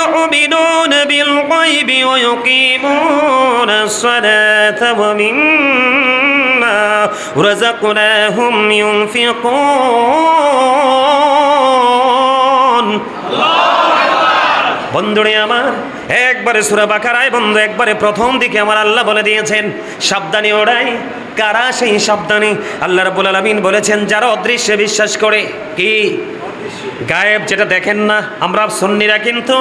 يؤمنون بالغيب ويقيمون الصلاة ومما رزقناهم ينفقون বন্ধুরে আমার একবারে সূরা বাকারায় বন্ধু একবারে প্রথম দিকে আমার আল্লাহ বলে দিয়েছেন সাবধানী ওরাই কারা সেই সাবধানী আল্লাহ রাব্বুল আলামিন বলেছেন যারা অদৃশ্যে বিশ্বাস করে কি গায়েব যেটা দেখেন না আমরা সুন্নিরা কিন্তু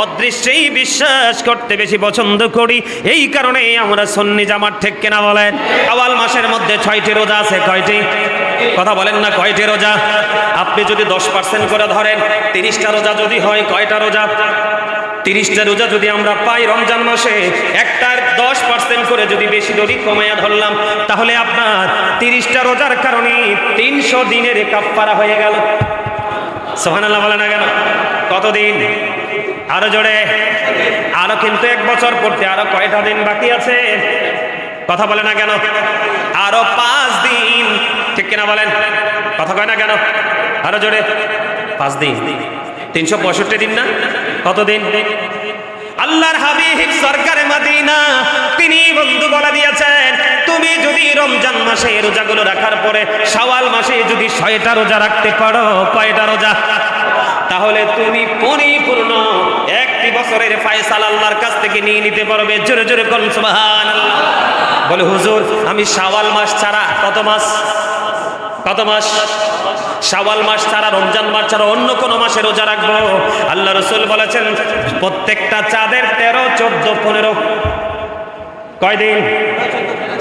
অদৃশ্যেই বিশ্বাস করতে বেশি পছন্দ করি এই কারণে আমরা সুন্নি জামাত ঠিক কিনা বলেন শাওয়াল মাসের মধ্যে 6টি রোজা আছে কয়টি কথা বলেন না কয়টি রোজা আপনি যদি 10% করে ধরেন 30টা রোজা যদি হয় কয়টা রোজা 30টা রোজা যদি আমরা পাই রমজান মাসে একটার 10% করে যদি বেশি দড়ি কমায়া ধরলাম তাহলে আপনার 30টা রোজার কারণে 300 দিনের কাফারা হয়ে গেল সুবহানাল্লাহ বলেন না কেন কতদিন আরো জোরে আরো কিন্তু 1 বছর পড়তে আরো কয়টা দিন বাকি আছে কথা বলে না কেন আরো 5 দিন ঠিক কিনা বলেন কথা কয় না কেন আরো জোরে 5 দিন 365 দিন না কতদিন আল্লাহর হাবিব সরকারে মদিনা তিনি বন্ধু বলে দিয়েছেন তুমি যদি রমজান মাসে রোজাগুলো রাখার পরে শাওয়াল মাসে যদি 6টা রোজা রাখতে পারো কয়টা রোজা তাহলে তুমি পরিপূর্ণ একটি বছরের ফয়সালা আল্লাহর কাছ থেকে নিয়ে নিতে পারবে জোরে জোরে বল সুবহানাল্লাহ বলে হুজুর আমি শাওয়াল মাস ছাড়া কত মাস শাওয়াল মাস ছাড়া রমজান মাস ছাড়া অন্য কোন মাসে রোজা রাখবো আল্লাহ রাসূল বলেছেন প্রত্যেকটা চাঁদের 13 14 15 কয়দিন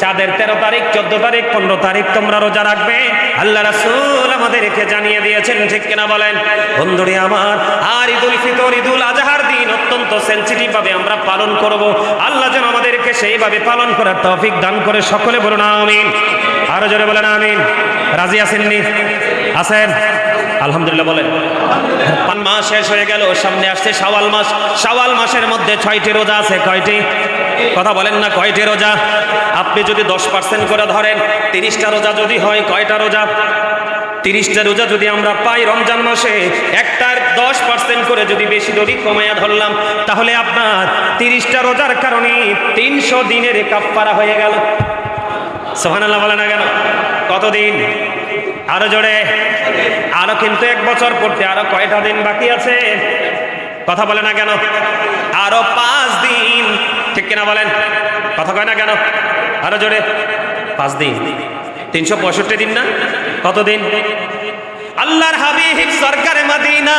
চাঁদের 13 তারিখ 14 তারিখ 15 তারিখ তোমরা রোজা রাখবে আল্লাহ রাসূল আমাদেরকে জানিয়ে দিয়েছেন ঠিক কিনা বলেন বন্ধুরে আমার আর ঈদুল ফিতর ঈদুল আজহার দিন অত্যন্ত সেনসিটিভ ভাবে আমরা পালন করব আল্লাহ যেন আমাদেরকে সেইভাবে পালন করার তৌফিক দান করে সকলে বলুন আমিন আরো জোরে বলেন আমিন রাজি আছেননি আছেন আলহামদুলিল্লাহ বলেন পাঁচ মাস শেষ হয়ে গেল সামনে আসছে শাওয়াল মাসের মধ্যে 6টি রোজা আছে কয়টি কথা বলেন না কয়টি রোজা আপনি যদি 10% করে ধরেন 30টা রোজা যদি হয় কয়টা রোজা 30টা রোজা যদি আমরা পাই রমজান মাসে একটার 10% করে যদি বেশি দড়ি কমায়া ধরলাম তাহলে আপনার 30টা রোজার কারণে 300 দিনের কাফারা হয়ে গেল সুবহানাল্লাহ বলেন না কেন কতদিন আরো জোরে আরো কিন্তু 1 বছর পড়তে আরো কয়টা দিন বাকি আছে কথা বলে না কেন আরো 5 দিন ঠিক কিনা বলেন কথা কয় না কেন আরো জোরে 5 দিন 365 দিন না কতদিন আল্লাহর হাবিব সরকারে মদিনা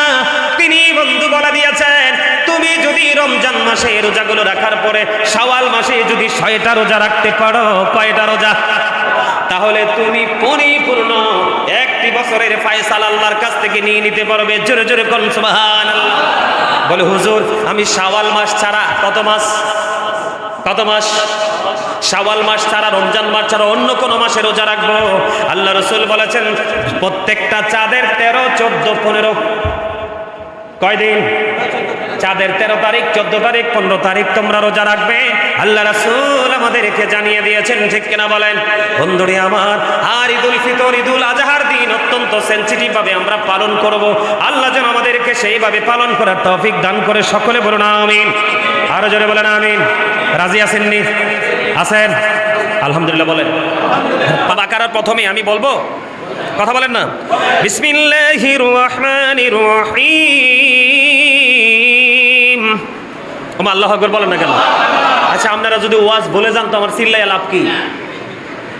তিনি বন্ধু বলে দিয়েছেন তুমি যদি রমজান মাসে রোজাগুলো রাখার পরে শাওয়াল মাসে যদি 6টা রোজা রাখতে পারো কয়টা রোজা তাহলে তুমি পরিপূর্ণ একটি বছরের ফয়সালা আল্লাহর কাছ থেকে নিয়ে নিতে পারবে জোরে জোরে বল সুবহানাল্লাহ বলে হুজুর আমি শাওয়াল মাস ছাড়া কত মাস শাওয়াল মাস ছাড়া রমজান মাস ছাড়া অন্য কোন মাসে রোজা রাখবো আল্লাহ রাসূল বলেছেন প্রত্যেকটা চাঁদের 13 14 15 কয়দিন চাঁদের 13 তারিখ 14 তারিখ 15 তারিখ তোমরা রোজা রাখবে আল্লাহ রাসূল আমাদেরকে জানিয়ে দিয়েছেন ঠিক কিনা বলেন বন্ধুরে আমার আর ঈদুল ফিতর ঈদুল আজহার দিন অত্যন্ত সেনসিটিভ ভাবে আমরা পালন করব আল্লাহ যেন আমাদেরকে সেইভাবে পালন করার তৌফিক দান করে সকলে বলুন আমিন আরো জোরে বলেন আমিন রাজি আছেননি আছেন আলহামদুলিল্লাহ বলেন বাকারার প্রথমে আমি বলবো কথা বলেন না বিসমিল্লাহির রহমানির রহিম আল্লাহু আকবার বলেন না কেন আচ্ছা আপনারা যদি ওয়াজ বলে যান তো আমার চিল্লায় লাভ কি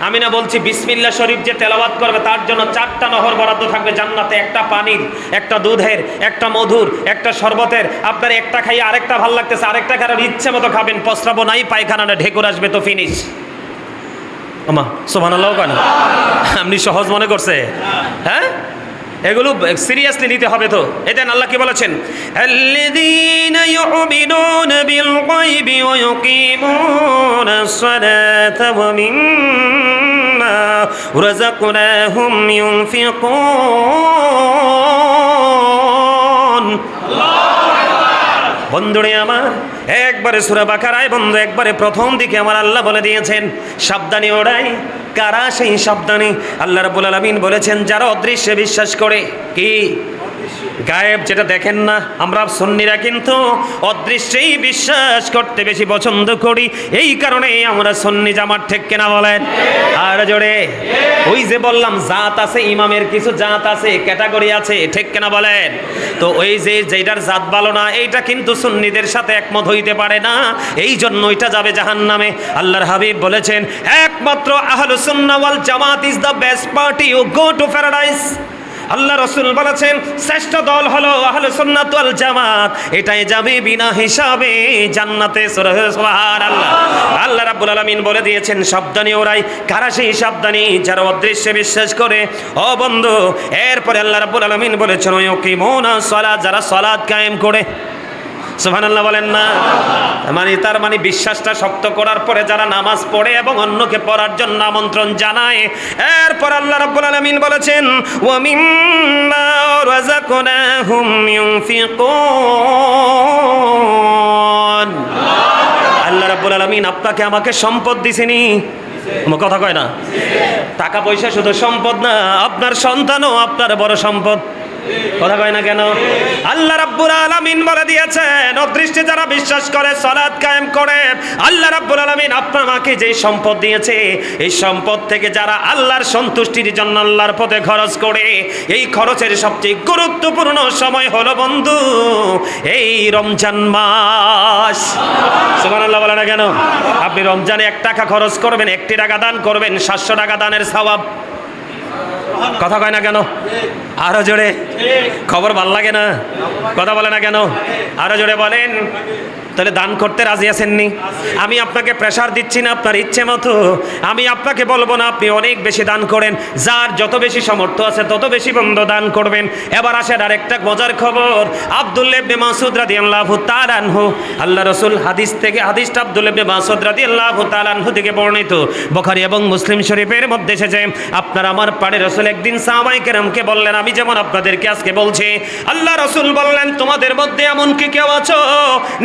আমি না বলছি বিসমিল্লাহ শরীফ যে তেলাওয়াত করবে তার জন্য 4টা নহর বরাদ্দ থাকবে জান্নাতে একটা পানির একটা দুধের একটা মধুর একটা শরবতের আপনার একটা খাইয়ে আরেকটা ভালো লাগতেছে আরেকটা খাওয়ার ইচ্ছে মতো খাবেন প্রস্রাব নাই পায়খানাটা ঢেকুর আসবে তো ফিনিশ আমা সুবহানাল্লাহ কেন আপনি সহজ মনে করছে হ্যাঁ এগুলো সিরিয়াসলি নিতে হবে তো এতেন আল্লাহ কি বলেছেন আল্লাযীনা ইউমিনুনা বিল গায়বি ওয়া ইউকিমুনাস সালাতা ওয়া মিম্মা রাযাকনাহুম ইউনফিকুন বন্ধুরে আমার একবারে সূরা বাকারায় বন্ধু একবারে প্রথম দিকে আমার আল্লাহ বলে দিয়েছেন সাবধানী ওরাই কারা সেই সাবধানী আল্লাহ রাব্বুল আলামিন বলেছেন যারা অদৃশ্যে বিশ্বাস করে কি গায়েব যেটা দেখেন না, আমরা সুন্নিরা কিন্তু অদৃশ্যেই বিশ্বাস করতে বেশি পছন্দ করি। এই কারণেই আমরা সুন্নি জামাত, ঠিক কিনা বলেন? আর জোরে, ওই যে বললাম জাত আছে, ইমামের কিছু জাত আছে, ক্যাটাগরি আছে, ঠিক কিনা বলেন? তো ওই যে যেটার জাত ভালো না, এইটা কিন্তু সুন্নিদের সাথে একমত হইতে পারে না, এই জন্য ওইটা যাবে জাহান্নামে। আল্লাহর হাবিব বলেছেন একমাত্র আহলুস সুন্নাহ ওয়াল জামাত is the best party who go to paradise. আল্লাহ রাসূল বলেছেন শ্রেষ্ঠ দল হলো আহলুস সুন্নাহ ওয়াল জামাত, এটাই যাবে বিনা হিসাবে জান্নাতে। সুবহানাল্লাহ। আল্লাহ রাব্বুল আলামিন বলে দিয়েছেন সাবধানী ওরাই, কারা সেই সাবধানী? যারা অদৃশ্যে বিশ্বাস করে। ও বন্ধু, এরপরে আল্লাহ রাব্বুল আলামিন বলেছেন ওয়াকিমুনা সালাত, যারা সালাত কায়েম করে। সুবহানাল্লাহ বলেন না? তার মানে বিশ্বাসটা শক্ত করার পরে যারা নামাজ পড়ে এবং অন্যকে পড়ার জন্য আমন্ত্রণ জানায়। এরপর আল্লাহ রাব্বুল আলামিন বলেছেন ওয়া মিম্মা রাযাকনাহুম ইউনফিকুন। আল্লাহ রাব্বুল আলামিন আপনাকে আমাকে সম্পদ দিছেনি, কথা কয় না? টাকা পয়সা শুধু সম্পদ না, আপনার সন্তানও আপনার বড় সম্পদ, কথা কয় না কেন? আল্লাহ রাব্বুল আলামিন বলে দিয়েছেন অদৃষ্টে যারা বিশ্বাস করে, সালাত কায়েম করে, আল্লাহ রাব্বুল আলামিন আপনার মাকে যেই সম্পদ দিয়েছে, এই সম্পদ থেকে যারা আল্লাহর সন্তুষ্টির জন্য আল্লাহর পথে খরচ করে, এই খরচের সবচেয়ে গুরুত্বপূর্ণ সময় হলো বন্ধু এই রমজান মাস। সুবহানাল্লাহ বলে না কেন? আপনি রমজানে 1 টাকা খরচ করবেন, 1 টাকা দান করবেন, 700 টাকা দানের সওয়াব, কথা কয় না কেন? আরো জোরে, খবর ভাল লাগে না? কথা বলে না কেন? আরো জোরে বলেন। তাহলে দান করতে রাজি আছেননি? আমি আপনাকে প্রেসার দিচ্ছি না, আপনার ইচ্ছে মতো। আমি আপনাকে বলবো না আপনি অনেক বেশি দান করেন, যার যত বেশি সামর্থ্য আছে তত বেশি বন্ধ দান করবেন। এবার আসেন আরেকটা মজার খবর। আব্দুল্লাহ ইবনে মাসউদ রাদিয়াল্লাহু তাআলা আনহু, আল্লাহ রাসূল হাদিসটা আব্দুল্লাহ ইবনে মাসউদ রাদিয়াল্লাহু তাআলা আনহু থেকে বর্ণিত, বুখারী এবং মুসলিম শরীফের মধ্যে এসেছে। আপনার আমার পাড়ে রাসূল একদিন সাহাবায়ে কেরামকে বললেন, আমি যেমন আপনাদেরকে আজকে বলছি, আল্লাহ রাসূল বললেন তোমাদের মধ্যে এমন কি কেউ আছো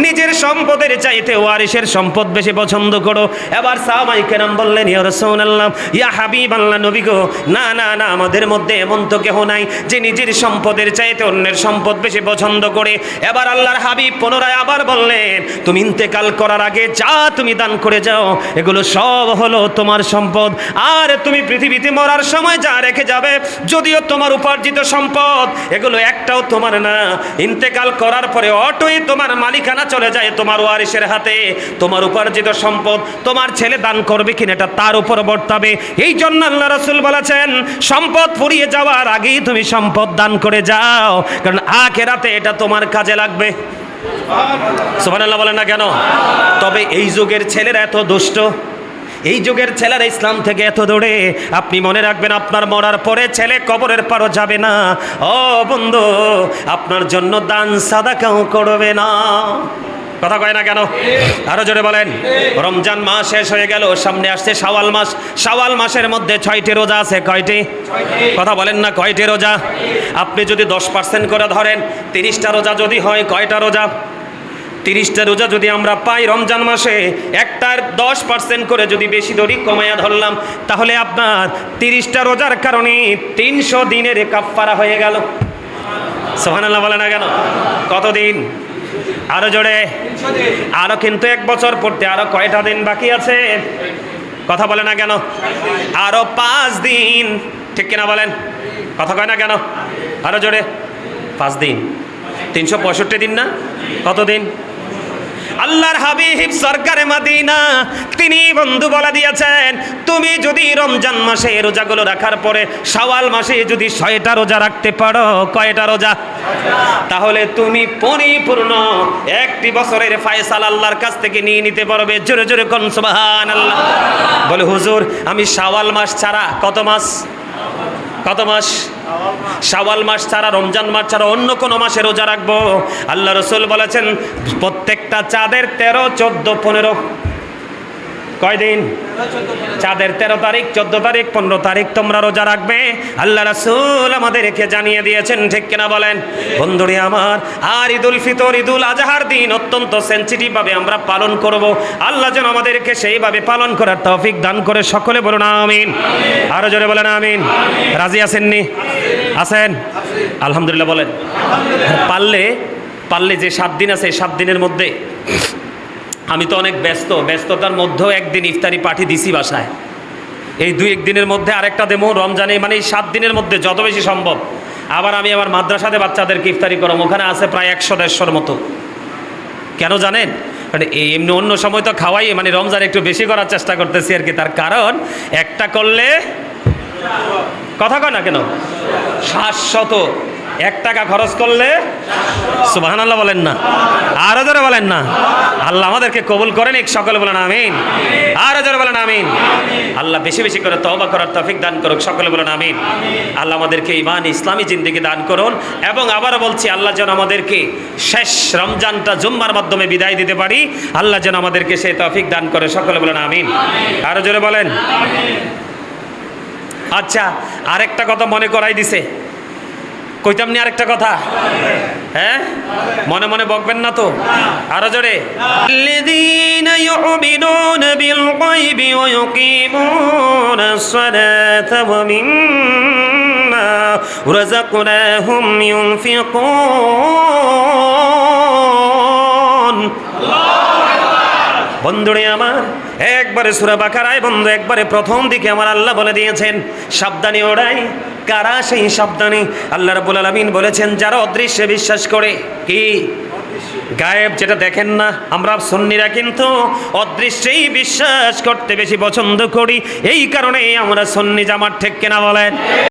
নিজের সম্পদের চাইতে ওয়ারিসের সম্পদ বেশি পছন্দ করো? এবার সাহাবায়ে কেরাম বললেন ইয়া রাসূলুল্লাহ, ইয়া হাবিবাল্লাহ, নবী গো, না না না, আমাদের মধ্যে এমন তো কেউ নাই যে নিজের সম্পদের চাইতে অন্যের সম্পদ বেশি পছন্দ করে। এবার আল্লাহর হাবিব পুনরায় আবার বললেন তুমি ইন্তেকাল করার আগে যা তুমি দান করে যাও, এগুলো সব হলো তোমার সম্পদ। আর তুমি পৃথিবীতে মরার সময় যা রেখে যাবে, যদিও তোমার উপার্জিত সম্পদ, এগুলো একটাও তোমার না। ইন্তেকাল করার পরে অটোই তোমার মালিকানা চলে যায় তোমার ওয়ারিসের হাতে। তোমার উপার্জিত সম্পদ তোমার ছেলে দান করবে কিনা এটা তার উপর বর্তাবে। এই জন্য আল্লাহ রাসূল বলেছেন সম্পদ ফুরিয়ে যাওয়ার আগেই তুমি সম্পদ দান করে যাও, কারণ আখিরাতে এটা তোমার কাজে লাগবে। সুবহানাল্লাহ বলেন না কেন? তবে এই যুগের ছেলেরা এত দুষ্ট, এই যুগের ছেলেরা ইসলাম থেকে এত দূরে। আপনি মনে রাখবেন আপনার মরার পরে ছেলে কবরের পারও যাবে না। ও বন্ধু, আপনার জন্য দান সাদাকাও করবে না, কথা কয় না কেন? আরো জোরে বলেন। রমজান মাস শেষ হয়ে গেল, সামনে আসছে শাওয়াল মাস। শাওয়াল মাসের মধ্যে 6টি রোজা আছে। কয়টি? কথা বলেন না, কয়টি রোজা? আপনি যদি 10% করে ধরেন, 30টা রোজা যদি হয়, কয়টা রোজা? 30টা রোজা যদি আমরা পাই রমজান মাসে, একটার 10% করে যদি বেশি ধরি, কমায়া ধরলাম, তাহলে আপনার 30টা রোজার কারণে 300 দিনের কাফফারা হয়ে গেল। সুবহানাল্লাহ বলে না কেন? কতদিন? আরো জোরে। আরো কিন্তু 1 বছর পড়তে আরো কয়টা দিন বাকি আছে? কথা বলে না কেন? আরো 5 দিন, ঠিক কিনা বলেন? কথা কয় না কেন? আরো জোরে। 5 দিন, 365 দিন না? কতদিন? আল্লাহর হাবিব সরকারে মদিনা তিনি বন্ধু বলে দিয়েছেন তুমি যদি রমজান মাসে রোজাগুলো রাখার পরে শাওয়াল মাসে যদি 6টা রোজা রাখতে পারো, কয়টা রোজা? তাহলে তুমি পরিপূর্ণ একটি বছরের ফয়সালা আল্লাহর কাছ থেকে নিয়ে নিতে পারবে। জোরে জোরে কোন সুবহানাল্লাহ। বলে হুজুর আমি শাওয়াল মাস ছাড়া কত মাস? কত মাস? শাওয়াল মাস ছাড়া, রমজান মাস ছাড়া অন্য কোন মাসে রোজা রাখবো? আল্লাহ রাসূল বলেছেন প্রত্যেকটা চাঁদের 13, 14, 15, কয়দিন? চাঁদের 13 তারিখ, 14 তারিখ, 15 তারিখ তোমরা রোজা রাখবে, আল্লাহ রাসূল আমাদেরকে জানিয়ে দিয়েছেন, ঠিক কিনা বলেন বন্ধুরে আমার। আর ঈদুল ফিতর, ঈদুল আজহার দিন অত্যন্ত সেনসিটিভ ভাবে আমরা পালন করব। আল্লাহ যেন আমাদেরকে সেইভাবে পালন করার তৌফিক দান করে, সকলে বলুন আমিন। আরো জোরে বলেন আমিন। রাজি আছেননি? আছেন? আলহামদুলিল্লাহ বলেন। পারলে যে 7 দিন আছে, 7 দিনের মধ্যে আমি তো অনেক ব্যস্ততার মধ্যেও একদিন ইফতারি পার্টি দিছি বাসায়। এই 2-1 দিনের মধ্যে আরেকটা দেবো রমজানে, মানে এই 7 দিনের মধ্যে যত বেশি সম্ভব। আবার আমি আমার মাদ্রাসাতে বাচ্চাদেরকে ইফতারি করাম, ওখানে আছে প্রায় 100-150-র মতো। কেন জানেন? মানে এমনি অন্য সময় তো খাওয়াই, মানে রমজান একটু বেশি করার চেষ্টা করতেছি আর কি। তার কারণ একটা করলে কথা কয় না কেন, 700, 1 টাকা খরচ করলে সুবহানাল্লাহ বলেন না, আরো জোরে বলেন না। আল্লাহ আমাদেরকে কবুল করেন, সকলে বলেন আমিন। আরো জোরে বলেন আমিন। আল্লাহ বেশি বেশি করে তওবা করার তৌফিক দান করুক, সকলে বলেন আমিন। আল্লাহ আমাদেরকে ঈমান ইসলামী জিন্দেগি দান করুন, এবং আবারও বলছি আল্লাহ যেন আমাদেরকে শেষ রমজানটা জুম্মার মাধ্যমে বিদায় দিতে পারি। আল্লাহ যেন আমাদেরকে সেই তৌফিক দান করে, সকলে বলেন আমিন। আরো জোরে বলেন। আচ্ছা, আরেকটা কথা মনে করাই দিছে, কইতাম নি আরেকটা কথা? হ্যাঁ, মনে মনে বকবেন না তো? আরো জোরে। আল্লাযীনা ইউমিনুনা বিল গায়বি ওয়া ইউকিমুনাস সালাতা ওয়া মিম্মা রাযাকনাহুম ইউনফিকুন। বন্ধুরে আমার, একবারে সূরা বাকারায় বন্ধু, একবারে প্রথম দিকে আমার আল্লাহ বলে দিয়েছেন, সাবধানী ওরাই কারা সেই সাবধানী। আল্লাহ রাব্বুল আলামিন বলেছেন যারা অদৃশ্যে বিশ্বাস করে। কি? গায়েব, যেটা দেখেন না। আমরা সুন্নিরা কিন্তু অদৃশ্যেই বিশ্বাস করতে বেশি পছন্দ করি, এই কারণেই আমরা সুন্নি জামাত, ঠিক কিনা বলেন?